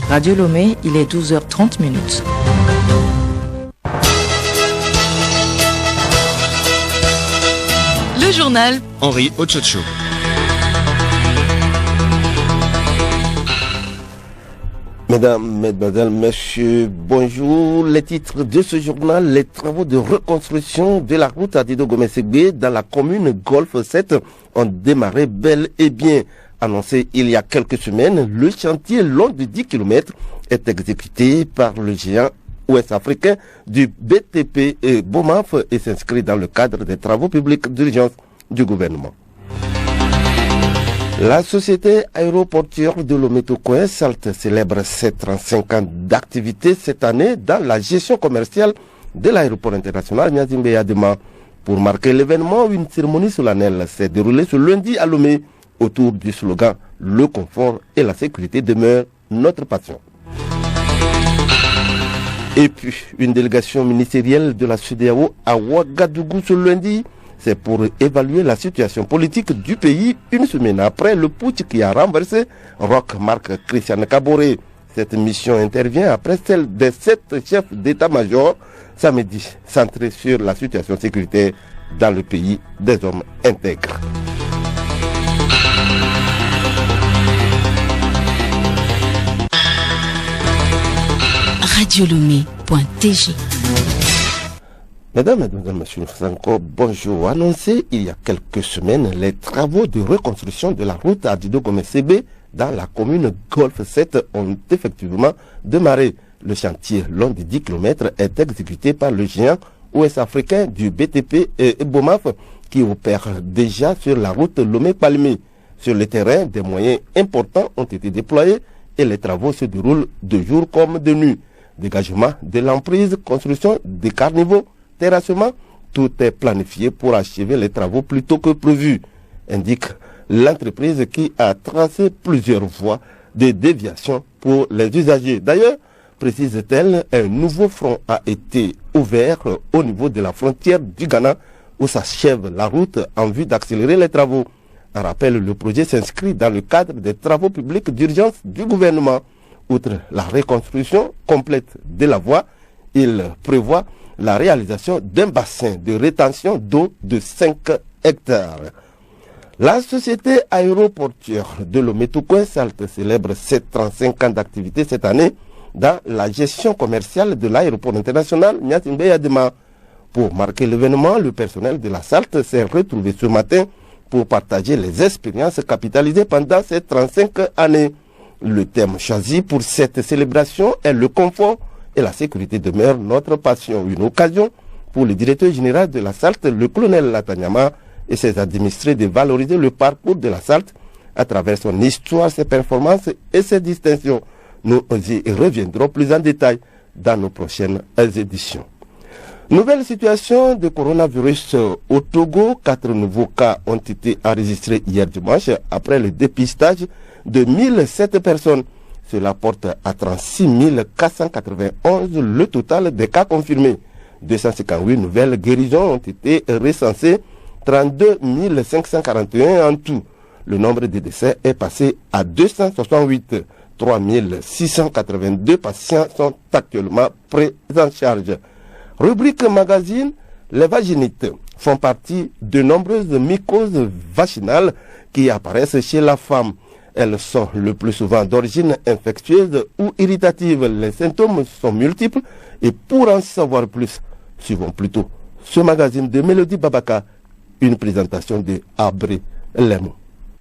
Radio Lomé, il est 12h30 minutes. Le journal Henri Ochocho. Mesdames, Mesdemoiselles, Messieurs, bonjour. Les titres de ce journal, les travaux de reconstruction de la route Adido-Gomé-Ségbé dans la commune Golfe 7 ont démarré bel et bien. Annoncé il y a quelques semaines, le chantier long de 10 km est exécuté par le géant ouest-africain du BTP et BOMAF et s'inscrit dans le cadre des travaux publics d'urgence du gouvernement. La société aéroportuaire de Lomé-Tokoin SALT célèbre ses 35 ans d'activité cette année dans la gestion commerciale de l'aéroport international Niazimbé-Yadema. Pour marquer l'événement, une cérémonie solennelle s'est déroulée ce lundi à Lomé autour du slogan « Le confort et la sécurité demeurent notre passion ». Et puis, une délégation ministérielle de la CEDEAO à Ouagadougou ce lundi. C'est pour évaluer la situation politique du pays une semaine après le putsch qui a renversé Roch Marc Christian Kaboré. Cette mission intervient après celle des 7 chefs d'état-major samedi, centrée sur la situation sécuritaire dans le pays des hommes intègres. radiolomé.tg. Mesdames, Mesdemoiselles, Messieurs, encore bonjour. Annoncé il y a quelques semaines, les travaux de reconstruction de la route Adido-Gomé-Ségbé dans la commune Golfe 7 ont effectivement démarré. Le chantier long de 10 km est exécuté par le géant ouest-africain du BTP et BOMAF qui opère déjà sur la route Lomé-Palmé. Sur le terrain, des moyens importants ont été déployés et les travaux se déroulent de jour comme de nuit. Dégagement de l'emprise, construction des carnivaux, terrassement, tout est planifié pour achever les travaux plus tôt que prévu, indique l'entreprise qui a tracé plusieurs voies de déviation pour les usagers. D'ailleurs, précise-t-elle, un nouveau front a été ouvert au niveau de la frontière du Ghana où s'achève la route en vue d'accélérer les travaux. Un rappel, le projet s'inscrit dans le cadre des travaux publics d'urgence du gouvernement. Outre la reconstruction complète de la voie, il prévoit la réalisation d'un bassin de rétention d'eau de 5 hectares. La société aéroportuaire de Lomé-Tokoin SALT célèbre ses 35 ans d'activité cette année dans la gestion commerciale de l'aéroport international Niazimbé-Yadema. Pour marquer l'événement, le personnel de la SALT s'est retrouvé ce matin pour partager les expériences capitalisées pendant ces 35 années. Le thème choisi pour cette célébration est le confort et la sécurité demeure notre passion. Une occasion pour le directeur général de la SALT, le colonel Latanyama, et ses administrés de valoriser le parcours de la SALT à travers son histoire, ses performances et ses distinctions. Nous y reviendrons plus en détail dans nos prochaines éditions. Nouvelle situation de coronavirus au Togo. 4 nouveaux cas ont été enregistrés hier dimanche après le dépistage de 1007 personnes. Cela porte à 36 491 le total des cas confirmés. 258 nouvelles guérisons ont été recensées, 32 541 en tout. Le nombre de décès est passé à 268. 3 682 patients sont actuellement pris en charge. Rubrique magazine, les vaginites font partie de nombreuses mycoses vaginales qui apparaissent chez la femme. Elles sont le plus souvent d'origine infectieuse ou irritative. Les symptômes sont multiples et pour en savoir plus, suivons plutôt ce magazine de Mélodie Babaka, une présentation de Abré Lemon.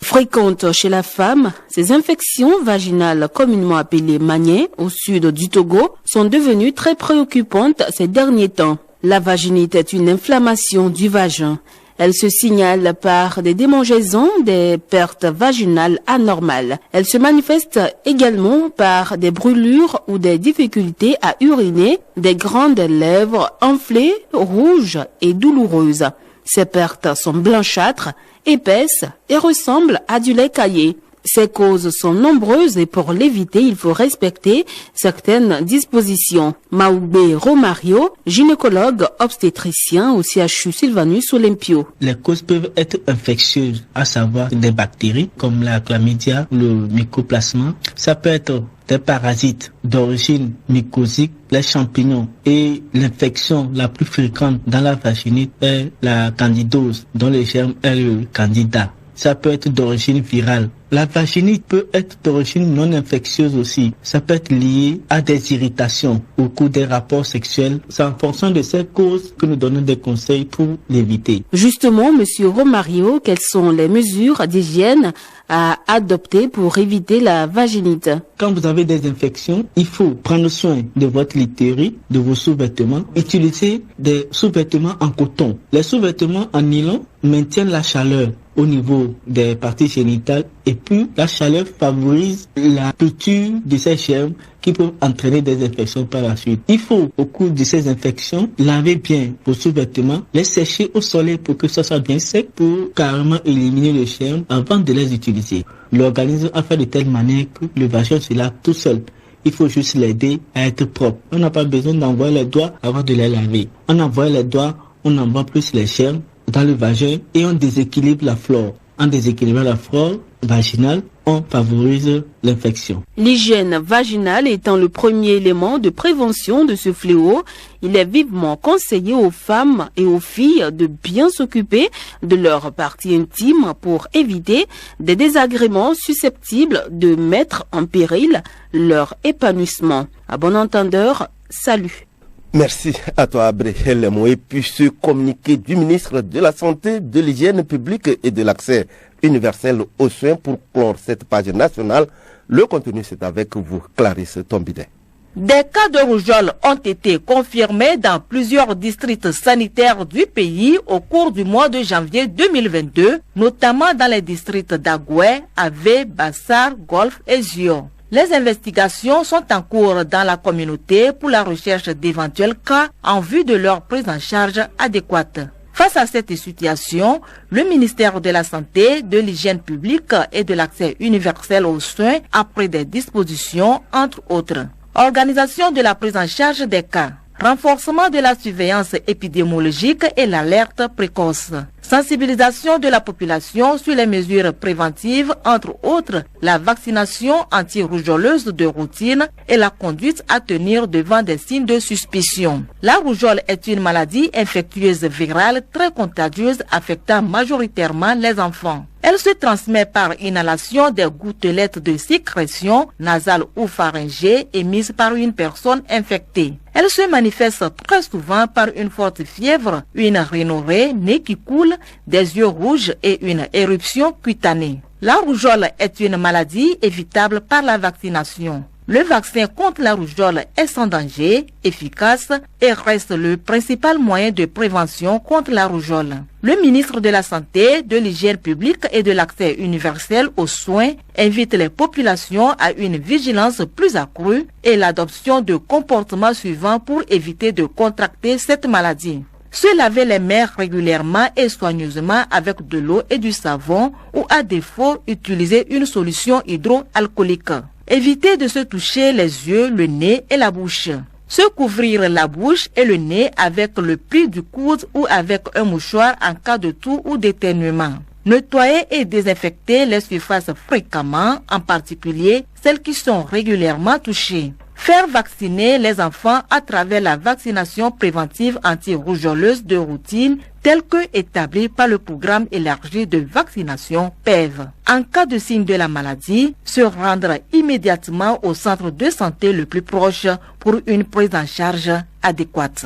Fréquentes chez la femme, ces infections vaginales communément appelées maniais au sud du Togo sont devenues très préoccupantes ces derniers temps. La vaginite est une inflammation du vagin. Elle se signale par des démangeaisons, des pertes vaginales anormales. Elle se manifeste également par des brûlures ou des difficultés à uriner, des grandes lèvres enflées, rouges et douloureuses. Ces pertes sont blanchâtres, épaisses et ressemblent à du lait caillé. Ces causes sont nombreuses et pour l'éviter, il faut respecter certaines dispositions. Maoubé Romario, gynécologue obstétricien au CHU Sylvanus Olympio. Les causes peuvent être infectieuses, à savoir des bactéries comme la chlamydia, le mycoplasma. Ça peut être des parasites d'origine mycosique, les champignons, et l'infection la plus fréquente dans la vaginite est la candidose, dont le germe est le candida. Ça peut être d'origine virale. La vaginite peut être d'origine non infectieuse aussi. Ça peut être lié à des irritations au cours des rapports sexuels. C'est en fonction de ces causes que nous donnons des conseils pour l'éviter. Justement, Monsieur Romario, quelles sont les mesures d'hygiène à adopter pour éviter la vaginite? Quand vous avez des infections, il faut prendre soin de votre literie, de vos sous-vêtements. Utilisez des sous-vêtements en coton. Les sous-vêtements en nylon maintiennent la chaleur au niveau des parties génitales et puis la chaleur favorise la culture de ces germes qui peuvent entraîner des infections par la suite. Il faut, au cours de ces infections, laver bien vos sous-vêtements, les sécher au soleil pour que ça soit bien sec pour carrément éliminer les germes avant de les utiliser. L'organisme a fait de telle manière que le vagin se lave tout seul. Il faut juste l'aider à être propre. On n'a pas besoin d'envoyer les doigts avant de les laver. On envoie les doigts, on envoie plus les germes dans le vagin et on déséquilibre la flore. En déséquilibrant la flore vaginale, on favorise l'infection. L'hygiène vaginale étant le premier élément de prévention de ce fléau, il est vivement conseillé aux femmes et aux filles de bien s'occuper de leurs parties intimes pour éviter des désagréments susceptibles de mettre en péril leur épanouissement. À bon entendeur, salut. Merci à toi, Abrahel. Et puis ce communiqué du ministre de la Santé, de l'Hygiène publique et de l'accès universel aux soins pour clore cette page nationale. Le contenu, c'est avec vous, Clarisse Tombidet. Des cas de rougeole ont été confirmés dans plusieurs districts sanitaires du pays au cours du mois de janvier 2022, notamment dans les districts d'Agoué, Avé, Bassar, Golfe et Zion. Les investigations sont en cours dans la communauté pour la recherche d'éventuels cas en vue de leur prise en charge adéquate. Face à cette situation, le ministère de la Santé, de l'Hygiène publique et de l'accès universel aux soins a pris des dispositions, entre autres. Organisation de la prise en charge des cas, renforcement de la surveillance épidémiologique et l'alerte précoce, sensibilisation de la population sur les mesures préventives, entre autres la vaccination anti-rougeoleuse de routine et la conduite à tenir devant des signes de suspicion. La rougeole est une maladie infectieuse virale très contagieuse affectant majoritairement les enfants. Elle se transmet par inhalation des gouttelettes de sécrétion nasale ou pharyngée émises par une personne infectée. Elle se manifeste très souvent par une forte fièvre, une rhinorrhée, nez qui coule, des yeux rouges et une éruption cutanée. La rougeole est une maladie évitable par la vaccination. Le vaccin contre la rougeole est sans danger, efficace et reste le principal moyen de prévention contre la rougeole. Le ministre de la Santé, de l'Hygiène publique et de l'accès universel aux soins invite les populations à une vigilance plus accrue et l'adoption de comportements suivants pour éviter de contracter cette maladie. Se laver les mains régulièrement et soigneusement avec de l'eau et du savon ou à défaut utiliser une solution hydroalcoolique. Éviter de se toucher les yeux, le nez et la bouche. Se couvrir la bouche et le nez avec le pli du coude ou avec un mouchoir en cas de toux ou d'éternuement. Nettoyer et désinfecter les surfaces fréquemment, en particulier celles qui sont régulièrement touchées. Faire vacciner les enfants à travers la vaccination préventive anti-rougeoleuse de routine telle que établie par le programme élargi de vaccination PEV. En cas de signe de la maladie, se rendre immédiatement au centre de santé le plus proche pour une prise en charge adéquate.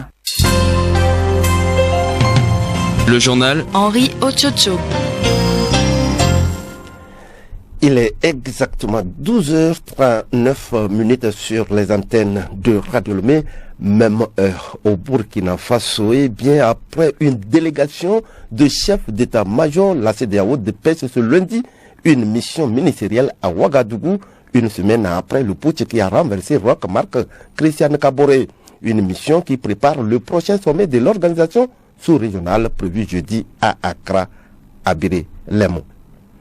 Le journal Henri Ochocho. Il est exactement 12h39 sur les antennes de Radio Lomé, même heure au Burkina Faso. Et bien après une délégation de chefs d'état-major, la CEDEAO dépêche ce lundi une mission ministérielle à Ouagadougou, une semaine après le putsch qui a renversé Roch Marc Christian Kaboré. Une mission qui prépare le prochain sommet de l'organisation sous-régionale prévu jeudi à Accra, Abiré, Lemo.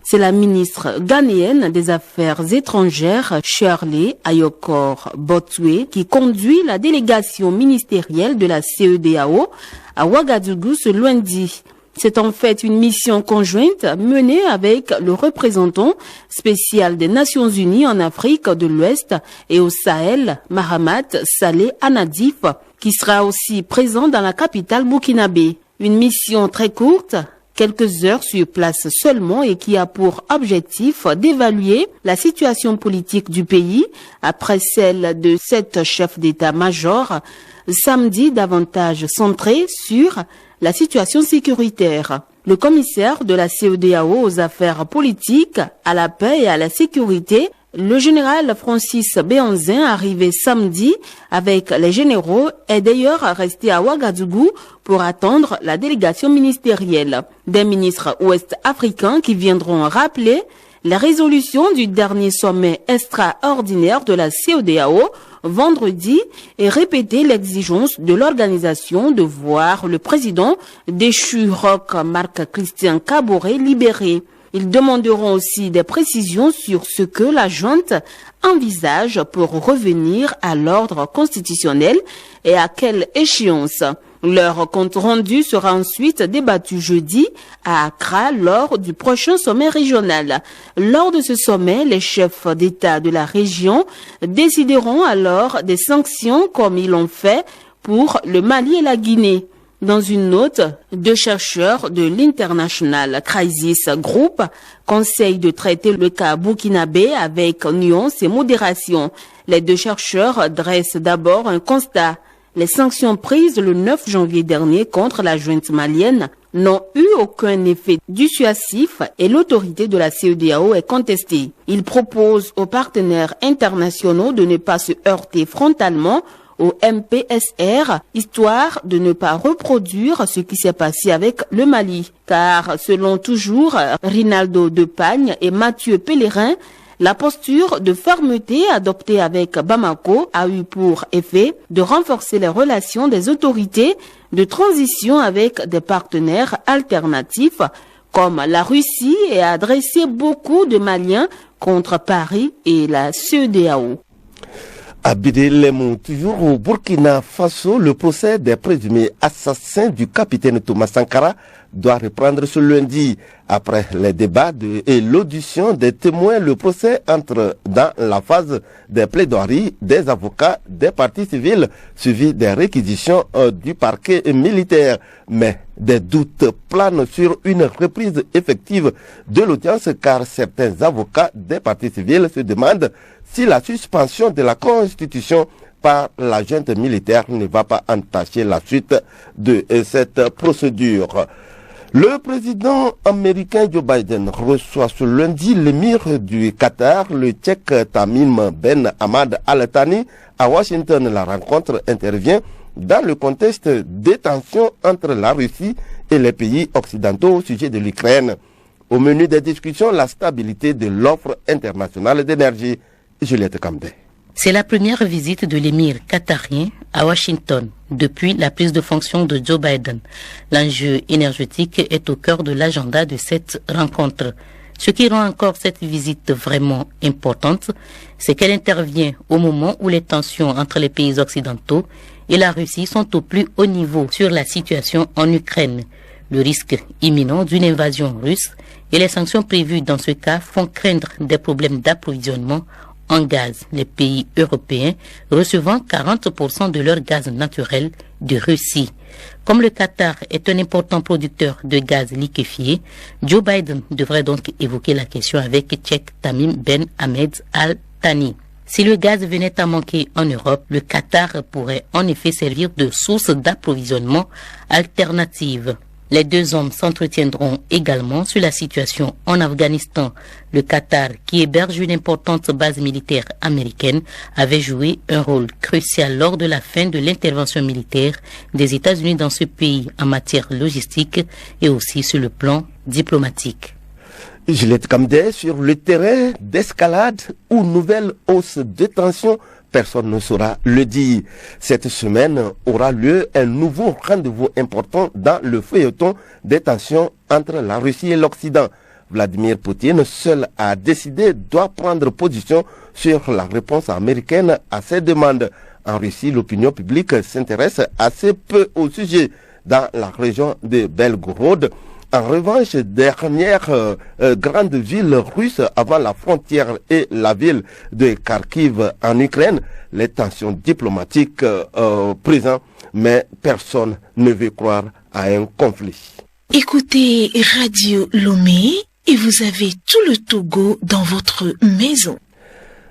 C'est la ministre ghanéenne des Affaires étrangères, Shirley Ayokor Botwe, qui conduit la délégation ministérielle de la CEDEAO à Ouagadougou ce lundi. C'est en fait une mission conjointe menée avec le représentant spécial des Nations Unies en Afrique de l'Ouest et au Sahel, Mahamat Saleh Anadif, qui sera aussi présent dans la capitale burkinabé. Une mission très courte, quelques heures sur place seulement, et qui a pour objectif d'évaluer la situation politique du pays après celle de 7 chefs d'état-major, samedi davantage centré sur la situation sécuritaire. Le commissaire de la CEDEAO aux affaires politiques, à la paix et à la sécurité, le général Francis Béhanzin, arrivé samedi avec les généraux, est d'ailleurs resté à Ouagadougou pour attendre la délégation ministérielle. Des ministres ouest-africains qui viendront rappeler les résolutions du dernier sommet extraordinaire de la CEDEAO vendredi et répéter l'exigence de l'organisation de voir le président déchu Roch Marc-Christian Kaboré libéré. Ils demanderont aussi des précisions sur ce que la junte envisage pour revenir à l'ordre constitutionnel et à quelle échéance. Leur compte rendu sera ensuite débattu jeudi à Accra lors du prochain sommet régional. Lors de ce sommet, les chefs d'État de la région décideront alors des sanctions comme ils l'ont fait pour le Mali et la Guinée. Dans une note, 2 chercheurs de l'International Crisis Group conseillent de traiter le cas burkinabé avec nuance et modération. Les 2 chercheurs dressent d'abord un constat. Les sanctions prises le 9 janvier dernier contre la junte malienne n'ont eu aucun effet dissuasif et l'autorité de la CEDEAO est contestée. Ils proposent aux partenaires internationaux de ne pas se heurter frontalement au MPSR, histoire de ne pas reproduire ce qui s'est passé avec le Mali. Car, selon toujours Rinaldo Depagne et Mathieu Pellerin, la posture de fermeté adoptée avec Bamako a eu pour effet de renforcer les relations des autorités de transition avec des partenaires alternatifs comme la Russie et a adressé beaucoup de Maliens contre Paris et la CEDEAO. Abidé Lemou, toujours au Burkina Faso, le procès des présumés assassins du capitaine Thomas Sankara doit reprendre ce lundi. Après les débats et l'audition des témoins, le procès entre dans la phase des plaidoiries des avocats des parties civiles, suivi des réquisitions du parquet militaire. Mais des doutes planent sur une reprise effective de l'audience, car certains avocats des parties civiles se demandent si la suspension de la Constitution par la junte militaire ne va pas entacher la suite de cette procédure. Le président américain Joe Biden reçoit ce lundi l'émir du Qatar, le Tchèque Tamim Ben Hamad Al Thani, à Washington. La rencontre intervient dans le contexte des tensions entre la Russie et les pays occidentaux au sujet de l'Ukraine. Au menu des discussions, la stabilité de l'offre internationale d'énergie. Juliette Camdet. C'est la première visite de l'émir qatarien à Washington depuis la prise de fonction de Joe Biden. L'enjeu énergétique est au cœur de l'agenda de cette rencontre. Ce qui rend encore cette visite vraiment importante, c'est qu'elle intervient au moment où les tensions entre les pays occidentaux et la Russie sont au plus haut niveau sur la situation en Ukraine. Le risque imminent d'une invasion russe et les sanctions prévues dans ce cas font craindre des problèmes d'approvisionnement en gaz, les pays européens recevant 40% de leur gaz naturel de Russie. Comme le Qatar est un important producteur de gaz liquéfié, Joe Biden devrait donc évoquer la question avec Tchèque Tamim Ben Hamad Al Thani. Si le gaz venait à manquer en Europe, le Qatar pourrait en effet servir de source d'approvisionnement alternative. Les 2 hommes s'entretiendront également sur la situation en Afghanistan. Le Qatar, qui héberge une importante base militaire américaine, avait joué un rôle crucial lors de la fin de l'intervention militaire des États-Unis dans ce pays en matière logistique et aussi sur le plan diplomatique. Juliette Camdet, sur le terrain d'escalade ou nouvelle hausse de tension, personne ne saura le dire. Cette semaine aura lieu un nouveau rendez-vous important dans le feuilleton des tensions entre la Russie et l'Occident. Vladimir Poutine, seul à décider, doit prendre position sur la réponse américaine à ces demandes. En Russie, l'opinion publique s'intéresse assez peu au sujet. Dans la région de Belgorod, en revanche, dernière grande ville russe avant la frontière et la ville de Kharkiv en Ukraine, les tensions diplomatiques présentes, mais personne ne veut croire à un conflit. Écoutez Radio Lomé et vous avez tout le Togo dans votre maison.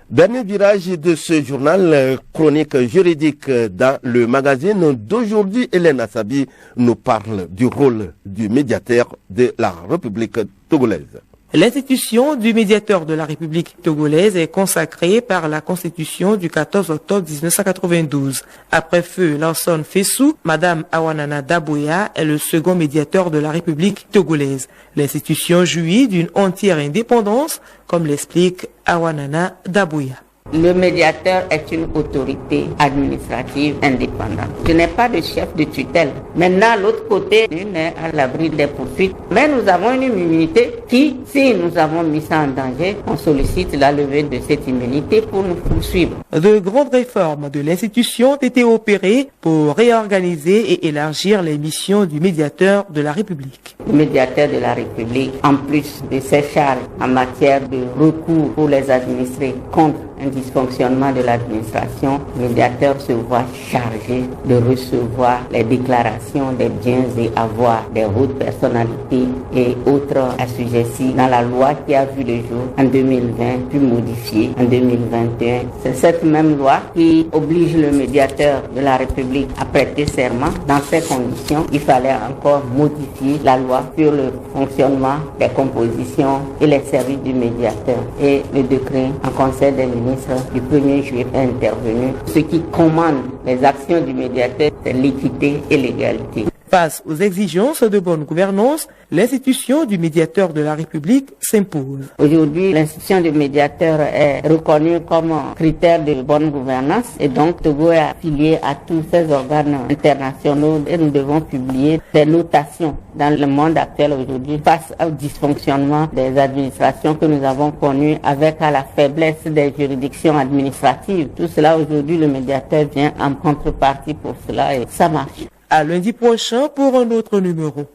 Dernier virage de ce journal, chronique juridique dans le magazine d'aujourd'hui. Hélène Assabi nous parle du rôle du médiateur de la République togolaise. L'institution du médiateur de la République togolaise est consacrée par la Constitution du 14 octobre 1992. Après feu Lawson Fessou, Madame Awanana Daboya est le second médiateur de la République togolaise. L'institution jouit d'une entière indépendance, comme l'explique Awanana Daboya. Le médiateur est une autorité administrative indépendante. Je n'ai pas de chef de tutelle. Maintenant, l'autre côté, nul n'est à l'abri des poursuites. Mais nous avons une immunité qui, si nous avons mis ça en danger, on sollicite la levée de cette immunité pour nous poursuivre. De grandes réformes de l'institution ont été opérées pour réorganiser et élargir les missions du médiateur de la République. Le médiateur de la République, en plus de ses charges en matière de recours pour les administrés contre un dysfonctionnement de l'administration, le médiateur se voit chargé de recevoir les déclarations des biens et avoirs des hautes personnalités et autres assujettis dans la loi qui a vu le jour en 2020, puis modifiée en 2021. C'est cette même loi qui oblige le médiateur de la République à prêter serment. Dans ces conditions, il fallait encore modifier la loi sur le fonctionnement des compositions et les services du médiateur. Et le décret en Conseil des ministres du 1er juillet est intervenu. Ce qui commande les actions du médiateur, c'est l'équité et l'égalité. Face aux exigences de bonne gouvernance, l'institution du médiateur de la République s'impose. Aujourd'hui, l'institution du médiateur est reconnue comme critère de bonne gouvernance et donc Togo est affilié à tous ces organes internationaux et nous devons publier des notations dans le monde actuel aujourd'hui face au dysfonctionnement des administrations que nous avons connues avec à la faiblesse des juridictions administratives. Tout cela aujourd'hui, le médiateur vient en contrepartie pour cela et ça marche. À lundi prochain pour un autre numéro.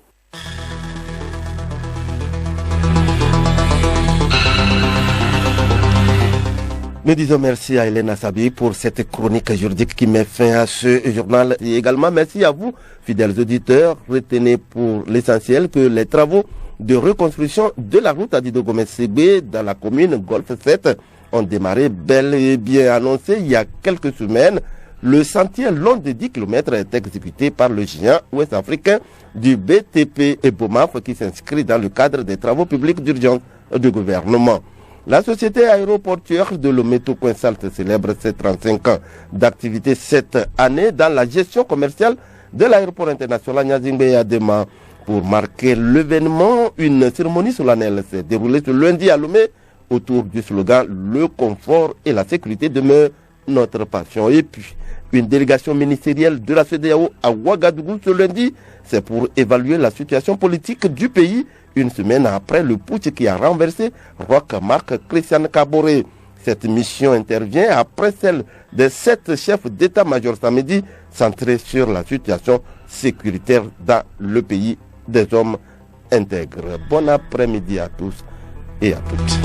Nous disons merci à Hélène Assabi pour cette chronique juridique qui met fin à ce journal. Et également merci à vous, fidèles auditeurs. Retenez pour l'essentiel que les travaux de reconstruction de la route Adido-Gomez-Ségbé dans la commune Golfe 7 ont démarré bel et bien annoncé il y a quelques semaines. Le sentier long de 10 km est exécuté par le géant ouest-africain du BTP et BOMAF qui s'inscrit dans le cadre des travaux publics d'urgence du gouvernement. La société aéroportuaire de Lomé-Tocouin-Salte célèbre ses 35 ans d'activité cette année dans la gestion commerciale de l'aéroport international Niazingbe-Yadema. Pour marquer l'événement, une cérémonie solennelle s'est déroulée ce lundi à Lomé autour du slogan « Le confort et la sécurité demeurent notre passion ». Et puis, une délégation ministérielle de la CEDEAO à Ouagadougou ce lundi, c'est pour évaluer la situation politique du pays une semaine après le putsch qui a renversé Roch Marc Christian Kaboré. Cette mission intervient après celle des 7 chefs d'état-major samedi, centrée sur la situation sécuritaire dans le pays des hommes intègres. Bon après-midi à tous et à toutes.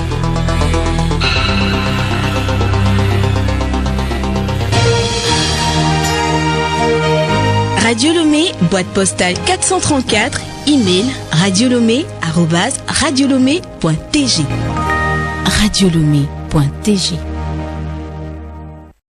Radio Lomé, boîte postale 434, email radiolomé@radiolomé.tg. Radiolomé.tg